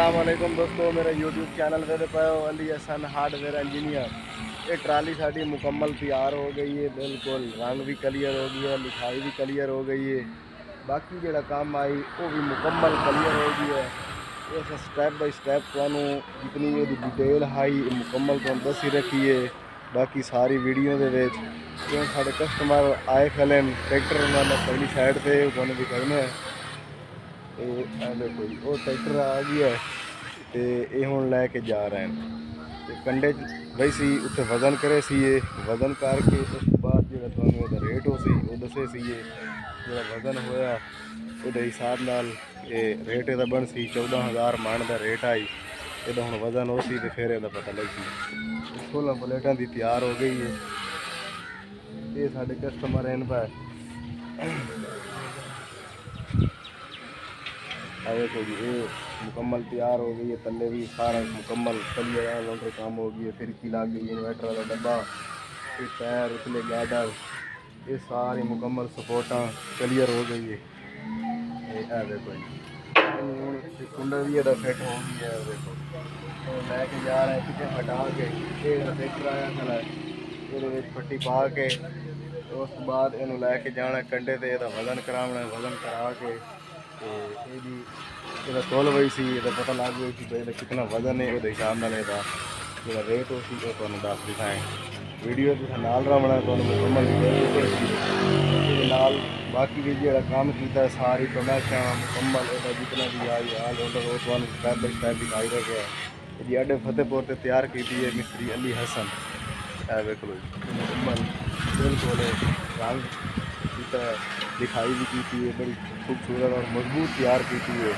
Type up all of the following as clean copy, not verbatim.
अस्सलाम वालेकुम दोस्तों, मेरा यूट्यूब चैनल वेदे पाओ अली हसन हार्डवेयर इंजीनियर। ये ट्राली साड़ी मुकम्मल तैयार हो गई है, बिल्कुल रंग भी क्लियर हो गया है, लिखाई भी क्लियर हो गई है। बाकी जो काम आई वो भी मुकम्मल क्लियर हो गई है। इस स्टैप बाई स्टैप तुहानू जितनी ये डिटेल हाई मुकम्मल तुहानू दसी रखी है। बाकी सारी वीडियो दे विच जो साढ़े कस्टमर आए खले ट्रैक्टर उन्होंने पहली साइड पर तुहानू दिखाने हैं। देखो जी वो ट्रैक्टर आ गया है तो ये हूँ लैके जा रहे हैं। तो कंडे बई सी उत्थे वजन करे सी, वजन करके उस बाद जो तुहानू रेट हो सी वो दसे सी। जो वजन होया वो हिसाब नाल ये रेट यदा बन सी 14,000 मन का रेट आई। यदा हूँ वजन हो सी तो फिर यदा पता लग सी। 16 प्लेटा की तैयार हो गई है। ये साढ़े कस्टमर हैं पर देखो जी ये मुकम्मल तैयार हो गई है। तले भी सारा मुकम्मल क्लियर लॉन्ड्री काम हो गई है। फिरकी लग गई, इन्वर्टर वाला डब्बा, फिर टायर उतले गार्डर, ये सारी मुकम्मल सपोर्टा क्लियर हो गई है। देखो जी कुंडा भी ये फिट हो गई है। देखो लैके जा रहे हैं पीछे हटा के ट्रैक्टर आया खड़ा है, ये पट्टी पा के उस बाद इनू लैके जाना कंडे ते वजन कराना, वजन करा के ये तोल वही सी पता लग गई कि भाई कितना वजन है। वो हिसाब नाल जो रेट हो सी वो दस दिखाएँ। वीडियो नाल रवना मुकम्मल नाल बाकी भी जो काम किया सारी कमैशा मुकम्मल जितना भी आई हाल ऑर्डर वो स्टैप बाई स्टैप दिखाई दे गया जी। अड्डे फतेहपुर से तैयार की है मिस्त्री अली हसन। वेख लो मुकम्मल बिल्कुल रंग दिखाई भी की है, बड़ी खूबसूरत और मजबूत तैयार की है,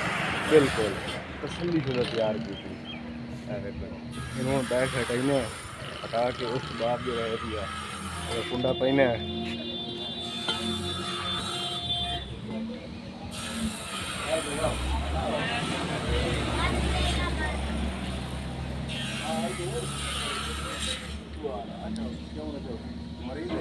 बिल्कुल तसल्ली शुदा तैयार की थी। इन्होंने बैग हटाइना हटा के उस बाद जो है दिया कुंडा पहना मरीज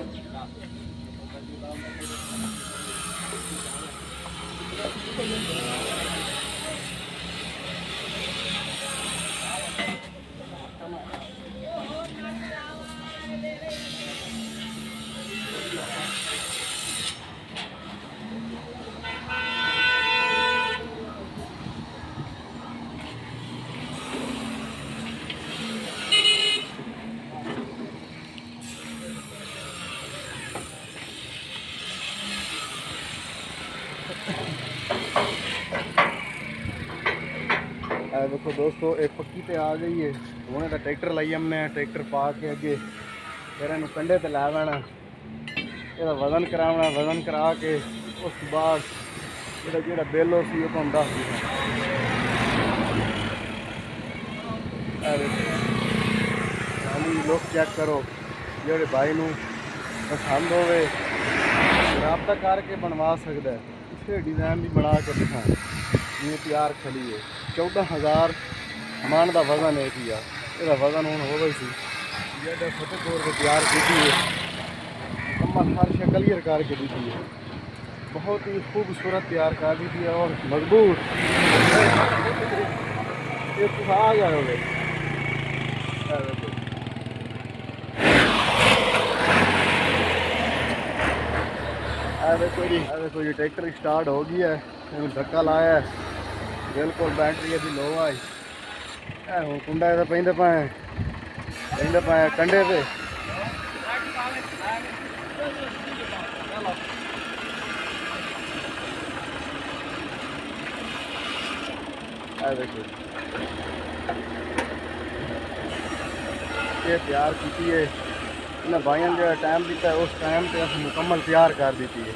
देखो दोस्तों एक पक्की पे आ गई है। उन्हें तो ट्रैक्टर लाई हमने ट्रैक्टर पा के अगे फिर इन कंडे ते लै लेना, यदा वजन कराना, वजन करा के उस बाद जो बिल हो सी तुम दस लुक चेक करो। जो भाई नू पसंद होवे रब्ता करके बनवा सकता है। इसे डिज़ाइन भी बना के दिखा ये तैयार खली है। 14,000 मन का वजन है किया। यदा वजन हूँ हो गई सी जो फतेहपुर से तैयार की है मुकम्मल हर शे क्लियर करके दी है। बहुत ही खूबसूरत तैयार कर दी है और मजबूत ये आ जाओगे। देखो जी ट्रैक्टर स्टार्ट हो गया है, धक्का लाया है, बिल्कुल बैटरी अभी लो आई हूँ कुंडा पेंदे पाए कंडे पे। देखो ये तैयार की है इन्हें भाइयों ने जो टाइम दिता है उस टाइम पे मुकम्मल तैयार कर दी है।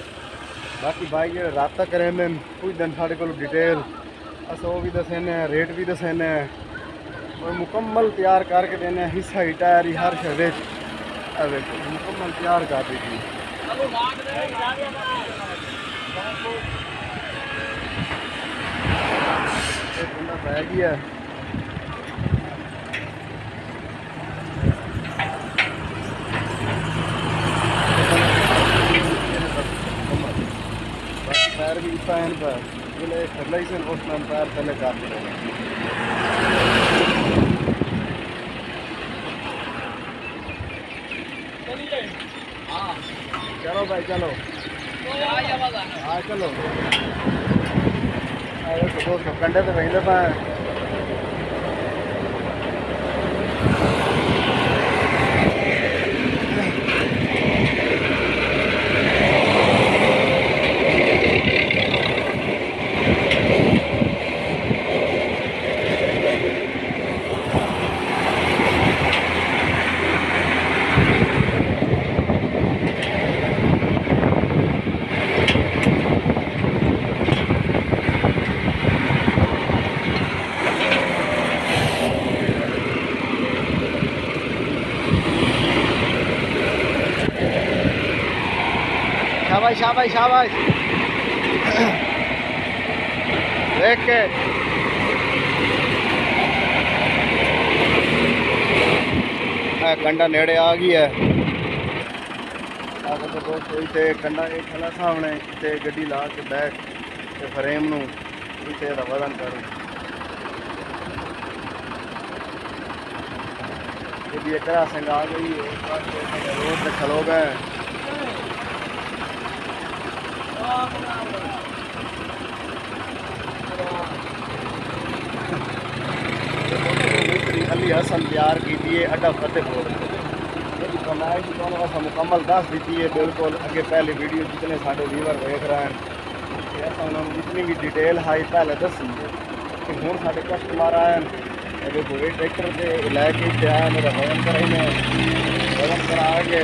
बाकी भाई जो रब्ता करें कुछ दिन साढ़े को डिटेल अस वो भी दसेने, रेट भी दसेने और मुकम्मल तैयार करके देने हिस्सा ही टायर ही हर शे मुकम्मल तैयार कर दी थी। पै गया पैर भी पैन पर जिले खरलाई से उस पैर पहले कर भाई चलो हाँ चलो दोस्तों कंडे तो वहीं पे शाबाश शाबाश शाबाश देख के कंडा नेड़े आ गई है तो दोस्तों इतने कंडा एक खला सामने इतने गड्डी ला के बैठ ते फ्रेम नू इतने दा वजन करूँ ये एक संग आ गई है रोड पे खलो गए अली हसन तैयार की अड्डा फतेहपुर मुकम्मल दस दी है बिल्कुल अगे पहले वीडियो जितने साढ़े व्यूवर देख रहे हैं उन्होंने जितनी भी डिटेल हाई पहले दसी कि हूँ साढ़े कस्टमर आए देखो ये ट्रैक्टर से लैके आया मेरा वजन कराने वजन करा के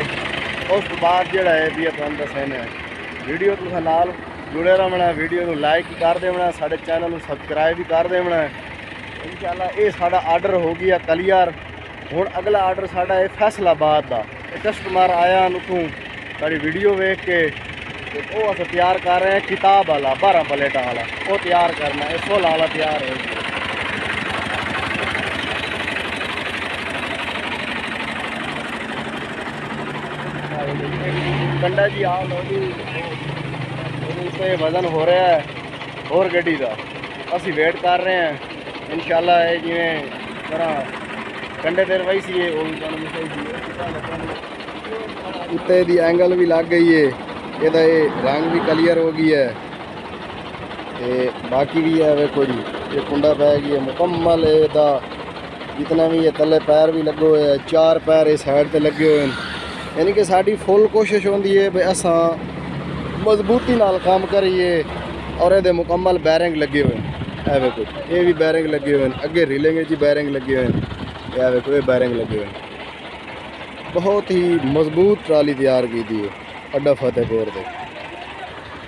उस बाद जोड़ा है भी अपन दसने वीडियो तुम नाल जुड़े रहना वीडियो को लाइक कर देना साढ़े चैनल को सबसक्राइब भी कर देना इंशाल्लाह ये साड़ा आर्डर हो गया क्लियर हूँ अगला आर्डर साड़ा है फैसलाबाद का कस्टमर आया उतों साड़ी वीडियो वेख के वो अस तैयार कर रहे हैं किताब वाला 12 प्लेटा वाला वो तैयार करना है 16 वाला तैयार हो गया कंडा जी आ लो जी वजन हो रहा है और गड्डी का असी वेट कर रहे हैं इंशाल्लाह ये जिमें तरह कंडे देर वही सी उत्ते दी एंगल भी लग गई है ये रंग भी क्लियर हो गई है ते बाकी भी है वेखो जी ये कुंडा पै गई है मुकम्मल है जितना भी ये तले पैर भी लगे हुए है 4 पैर इस साइड ते लगे हुए हैं यानी कि साड़ी फुल कोशिश होती है भाई असा मजबूती नाल काम करिए और ये मुकम्मल बैरिंग लगे हुए हैं वेखो ये भी बैरिंग लगे हुए हैं अगे रीलिंग जी बैरिंग लगे हुए हैं वेखो ये बैरिंग लगे हुए हैं बहुत ही मजबूत ट्राली तैयार की थी अड्डा फतेहपुर से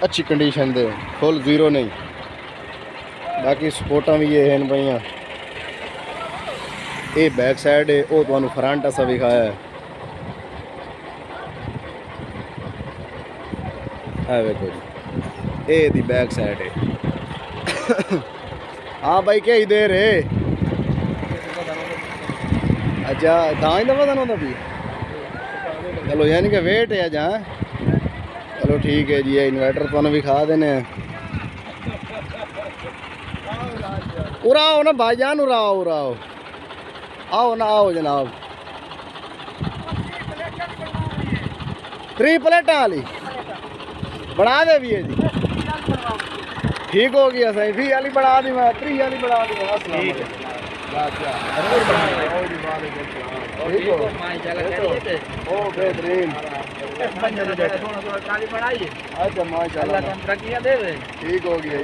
अच्छी कंडीशन दे फुल जीरो नहीं बाकी सपोर्टा भी ये हैं पाइया ये बैक साइड है वो तो फ्रंट असा विखाया है वेखो जी ये दी बैक साइड है हाँ भाई क्या ही दे रहे अच्छा दाई दफा दाना होता भी चलो यानी कि वेट है जहाँ चलो ठीक है जी ये इन्वर्टर तो भी खा देने उड़ाओ ना भाईजान उड़ाओ आओ ना आओ जनाब 3 प्लेटा वाली बना दे भी है जी ठीक हो गया सही भी वाली बना दी मैं 3 वाली बना दी बेहतरीन अच्छा माशाल्लाह ठीक हो गया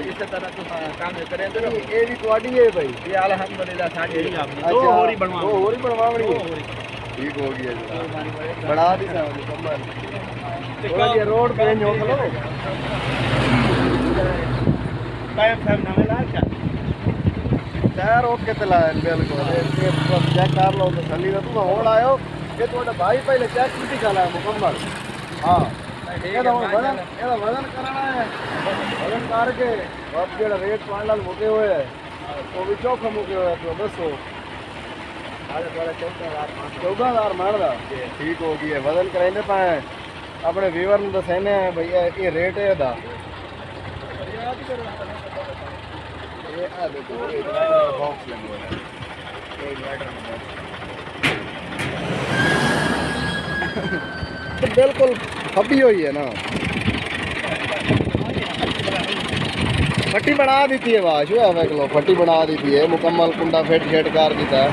ये भी थोड़ी है भाई ये अल्हम्दुलिल्लाह साडी दो होरी बनवावणी ठीक हो गया बना दी मुकम्मल थोड़ा ये रोड पे हो खलो टायर ओके चला बिल्कुल चेक कर लो तसली तुम होड़ आयो ये थोड़ा भाई पहले चेक की चला मुकम्मल हाँ वजन करना है वजन करके अब जो रेट पांडल मुके हुए है वो भी चौखा मुके हुए तो दसो 14,000 मान दा ठीक हो गई है वजन कराने पाए अपने व्यूवर ने दसने भैया ये रेट है दा बॉक्स बिल्कुल फब्बी हुई है ना, फट्टी बना दी है वाश किलो फट्टी बना दी है मुकम्मल, कुंडा फिट शेट कर दिता है,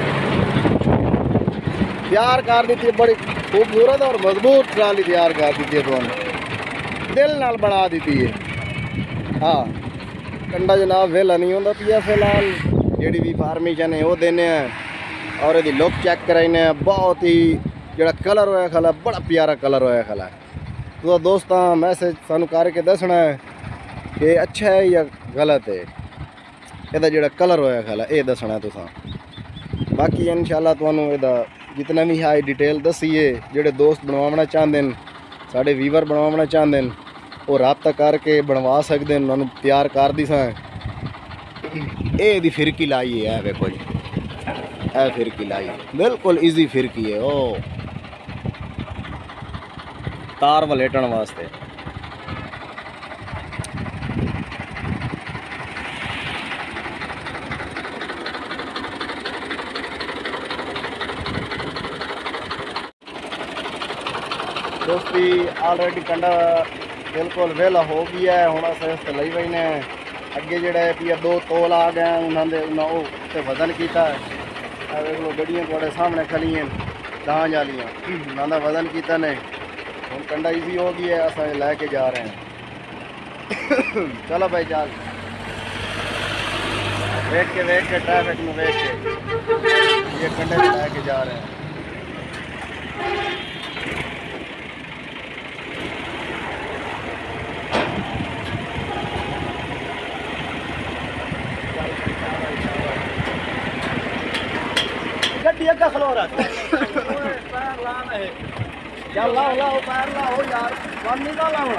तैयार कर दी है, बड़ी खूबसूरत और मजबूत ट्राली तैयार कर दी है, तो दिल नाल बना दी है। हाँ कंडा जनाब वेला नहीं होता पिया फिलहाल, जी भी फार्मेशन है वो देने हैं और यदि लुक चेक कराने, बहुत ही जो कलर होया खला बड़ा प्यारा कलर होया खला है। तो दोस्तों मैसेज सानू करके दसना है कि अच्छा है या गलत है, यदा जो कलर होया खला ये दसना है तुसा। बाकी इंशाल्लाह तुहानू यदा जितना भी है डिटेल दसी है, जोड़े दोस्त बनवाना चाहते हैं, साढ़े वीवर बनवाना चाहते हैं, वो रब्ता करके बनवा सकते हैं, उन्होंने तैयार कर दी सा। ये फिरकी लाई है देखो जी, ए फिरकी लाई बिल्कुल इजी फिरकी है, ओ तार वलेटन वास्ते। दोस्ती ऑलरेडी कंडा बिल्कुल वेला हो गया है, हूँ अस लई बई ने अगे जोड़ा भी 2 तोल आ गए उन्होंने उत्ते वजन किया है। देख लो गड्डियाँ थोड़े सामने खड़ी हैं दांज वालियाँ, उन्होंने वजन किया ने, हम कंडा ईजी हो गया है, अस लैके जा रहे हैं। चलो भाई चल वेख के ट्रैफिक में वेख के ये कंडे में लैके जा रहे हैं। गड्डी अग्गा खलो रहा पैर लाना है, चल लाओ लाओ पैर लाओ यार, वन नहीं लाओ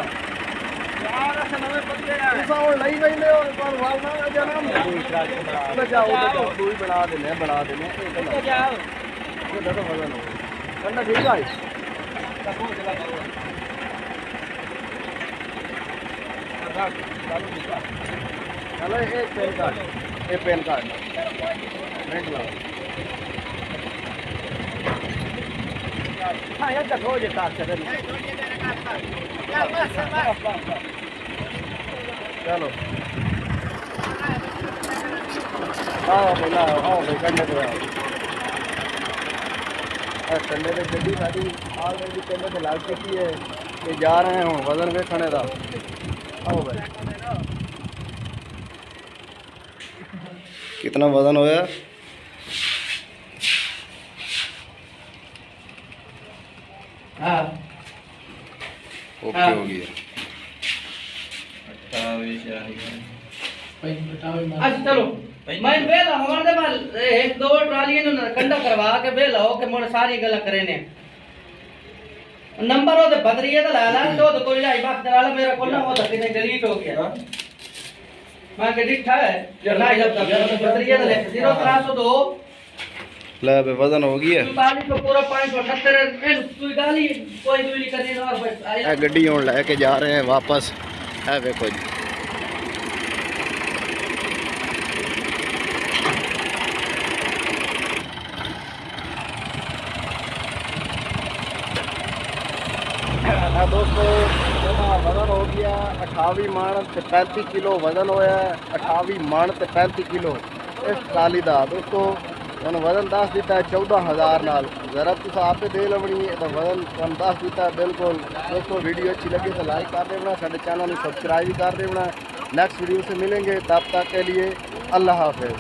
यार, अस नवे बंदे हैं तुसा हुन लई वैंदे हो, पर वालना जनाब जाओ दूई बना देने तो जाओ ये दादा वजन हो कंडा ठीक है। चलो एक पेन कार्ड प्रिंट लाओ। हाँ यार हो जाता चलो आओ बोला आओ भाई कंडे पे आओ, कंडे पे गड्डी साड़ी ऑलरेडी कंडे पे लग चुकी है, ये जा रहे हैं हम वजन वेखने का। आओ भाई कितना वजन होया? हाँ ओके हो गया। अच्छा चलो मैं बेला हमारे माल 1-2 ट्रालियां ने कंडा करवा के बेला हो के मोर सारी गल करे ने नंबर हो ते बदरिए तो लाला तो कोई लाई बात चला मेरा कोना हो तो किने डिलीट हो गया मैं के डिठा है ना जब तक बदरिए तो ले 0302 ले बे वजन हो गया, पानी को पूरा 578 तू गाली कोई दूली करनी ना और बस ए गड्डी हुन लेके जा रहे हैं वापस। ए देखो जी दोस्तों वजन हो गया 28 मण ते 35 किलो वजन होया, 28 मण ते 35 किलो इस ट्राली का। दोस्तों मैंने वजन दस दिता है 14,000 नाल, जरा तुम आपे दे लवनी है तो वजन तुम दस दिता है बिल्कुल। दोस्तों वीडियो अच्छी लगी तो लाइक कर देना, साढ़े चैनल को सब्सक्राइब भी कर देना। नेक्स्ट वीडियो से मिलेंगे, तब तक के लिए अल्लाह हाफिज़।